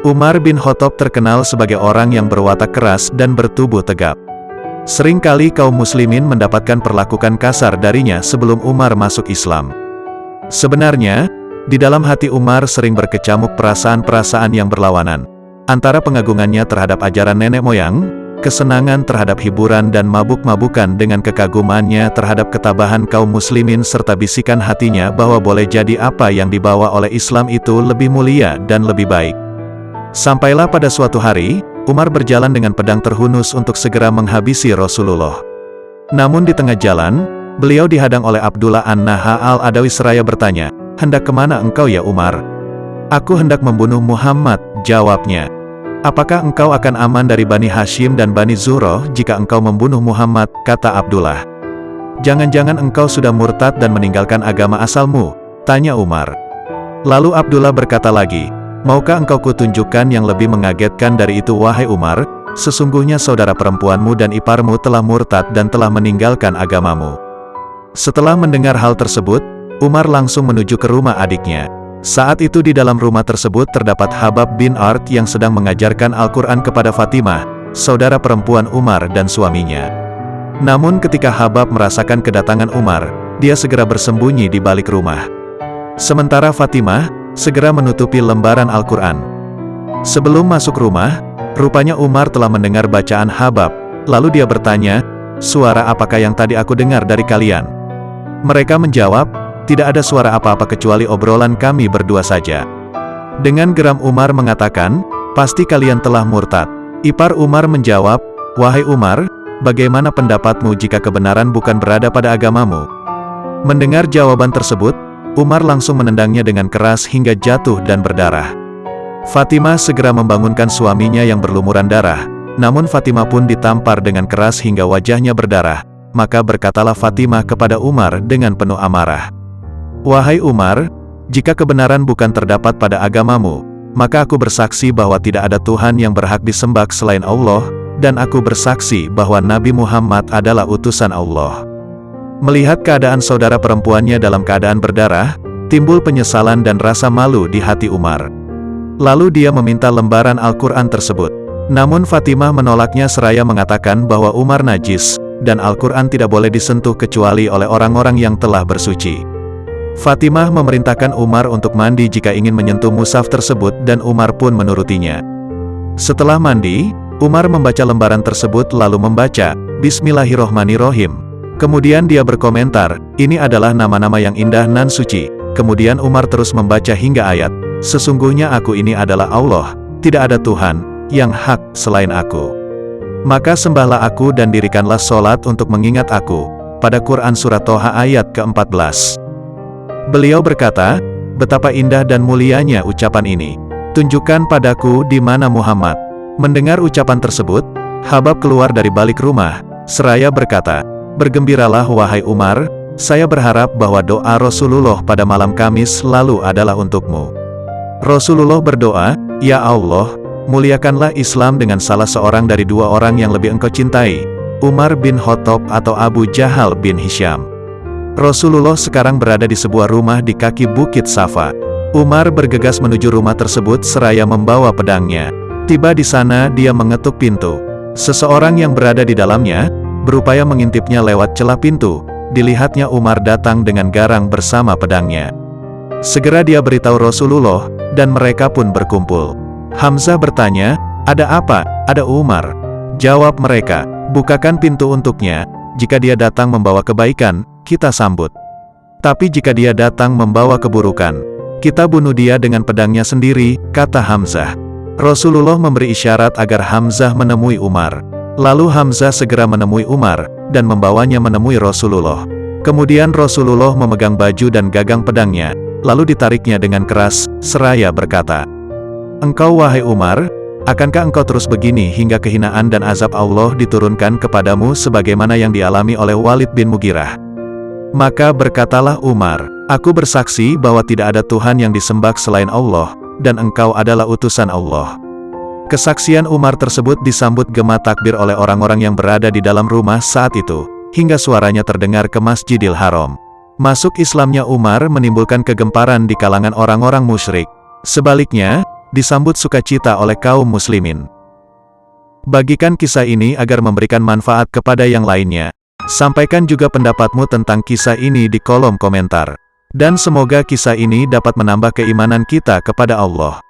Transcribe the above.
Umar bin Khattab terkenal sebagai orang yang berwatak keras dan bertubuh tegap. Seringkali kaum muslimin mendapatkan perlakuan kasar darinya sebelum Umar masuk Islam. Sebenarnya, di dalam hati Umar sering berkecamuk perasaan-perasaan yang berlawanan, antara pengagungannya terhadap ajaran nenek moyang, kesenangan terhadap hiburan dan mabuk-mabukan dengan kekagumannya terhadap ketabahan kaum muslimin serta bisikan hatinya bahwa boleh jadi apa yang dibawa oleh Islam itu lebih mulia dan lebih baik. Sampailah pada suatu hari, Umar berjalan dengan pedang terhunus untuk segera menghabisi Rasulullah. Namun di tengah jalan, beliau dihadang oleh Abdullah an-Naha al-Adawi seraya bertanya, "Hendak kemana engkau ya Umar?" "Aku hendak membunuh Muhammad," jawabnya. "Apakah engkau akan aman dari Bani Hashim dan Bani Zuhroh jika engkau membunuh Muhammad?" kata Abdullah. "Jangan-jangan engkau sudah murtad dan meninggalkan agama asalmu?" tanya Umar. Lalu Abdullah berkata lagi, "Maukah engkau kutunjukkan yang lebih mengagetkan dari itu wahai Umar? Sesungguhnya saudara perempuanmu dan iparmu telah murtad dan telah meninggalkan agamamu." Setelah mendengar hal tersebut, Umar langsung menuju ke rumah adiknya. Saat itu di dalam rumah tersebut terdapat Habab bin Art yang sedang mengajarkan Al-Quran kepada Fatimah, saudara perempuan Umar dan suaminya. Namun ketika Habab merasakan kedatangan Umar, dia segera bersembunyi di balik rumah. Sementara Fatimah segera menutupi lembaran Al-Quran. Sebelum masuk rumah, rupanya Umar telah mendengar bacaan Habab, lalu dia bertanya, "Suara apakah yang tadi aku dengar dari kalian?" Mereka menjawab, "Tidak ada suara apa-apa kecuali obrolan kami berdua saja." Dengan geram Umar mengatakan, "Pasti kalian telah murtad." Ipar Umar menjawab, "Wahai Umar, bagaimana pendapatmu jika kebenaran bukan berada pada agamamu?" Mendengar jawaban tersebut, Umar langsung menendangnya dengan keras hingga jatuh dan berdarah. Fatimah segera membangunkan suaminya yang berlumuran darah, namun Fatimah pun ditampar dengan keras hingga wajahnya berdarah. Maka berkatalah Fatimah kepada Umar dengan penuh amarah, "Wahai Umar, jika kebenaran bukan terdapat pada agamamu, maka aku bersaksi bahwa tidak ada Tuhan yang berhak disembah selain Allah, dan aku bersaksi bahwa Nabi Muhammad adalah utusan Allah." Melihat keadaan saudara perempuannya dalam keadaan berdarah, timbul penyesalan dan rasa malu di hati Umar. Lalu dia meminta lembaran Al-Quran tersebut. Namun Fatimah menolaknya seraya mengatakan bahwa Umar najis, dan Al-Quran tidak boleh disentuh kecuali oleh orang-orang yang telah bersuci. Fatimah memerintahkan Umar untuk mandi jika ingin menyentuh mushaf tersebut dan Umar pun menurutinya. Setelah mandi, Umar membaca lembaran tersebut lalu membaca, "Bismillahirrohmanirrohim." Kemudian dia berkomentar, "Ini adalah nama-nama yang indah nan suci." Kemudian Umar terus membaca hingga ayat, "Sesungguhnya aku ini adalah Allah, tidak ada Tuhan yang hak selain aku. Maka sembahlah aku dan dirikanlah sholat untuk mengingat aku." Pada Quran Surat Toha ayat ke-14. Beliau berkata, "Betapa indah dan mulianya ucapan ini. Tunjukkan padaku di mana Muhammad." Mendengar ucapan tersebut, Habab keluar dari balik rumah, seraya berkata, "Bergembiralah wahai Umar, saya berharap bahwa doa Rasulullah pada malam Kamis lalu adalah untukmu." Rasulullah berdoa, "Ya Allah, muliakanlah Islam dengan salah seorang dari dua orang yang lebih engkau cintai, Umar bin Khattab atau Abu Jahal bin Hisham." Rasulullah sekarang berada di sebuah rumah di kaki Bukit Safa. Umar bergegas menuju rumah tersebut seraya membawa pedangnya. Tiba di sana dia mengetuk pintu. Seseorang yang berada di dalamnya berupaya mengintipnya lewat celah pintu. Dilihatnya Umar datang dengan garang bersama pedangnya. Segera dia beritahu Rasulullah, dan mereka pun berkumpul. Hamzah bertanya, "Ada apa?" "Ada Umar," jawab mereka. "Bukakan pintu untuknya. Jika dia datang membawa kebaikan, kita sambut. Tapi jika dia datang membawa keburukan, kita bunuh dia dengan pedangnya sendiri," kata Hamzah. Rasulullah memberi isyarat agar Hamzah menemui Umar. Lalu Hamzah segera menemui Umar, dan membawanya menemui Rasulullah. Kemudian Rasulullah memegang baju dan gagang pedangnya, lalu ditariknya dengan keras, seraya berkata, "Engkau wahai Umar, akankah engkau terus begini hingga kehinaan dan azab Allah diturunkan kepadamu sebagaimana yang dialami oleh Walid bin Mughirah?" Maka berkatalah Umar, "Aku bersaksi bahwa tidak ada Tuhan yang disembah selain Allah, dan engkau adalah utusan Allah." Kesaksian Umar tersebut disambut gema takbir oleh orang-orang yang berada di dalam rumah saat itu, hingga suaranya terdengar ke Masjidil Haram. Masuk Islamnya Umar menimbulkan kegemparan di kalangan orang-orang musyrik. Sebaliknya, disambut sukacita oleh kaum muslimin. Bagikan kisah ini agar memberikan manfaat kepada yang lainnya. Sampaikan juga pendapatmu tentang kisah ini di kolom komentar. Dan semoga kisah ini dapat menambah keimanan kita kepada Allah.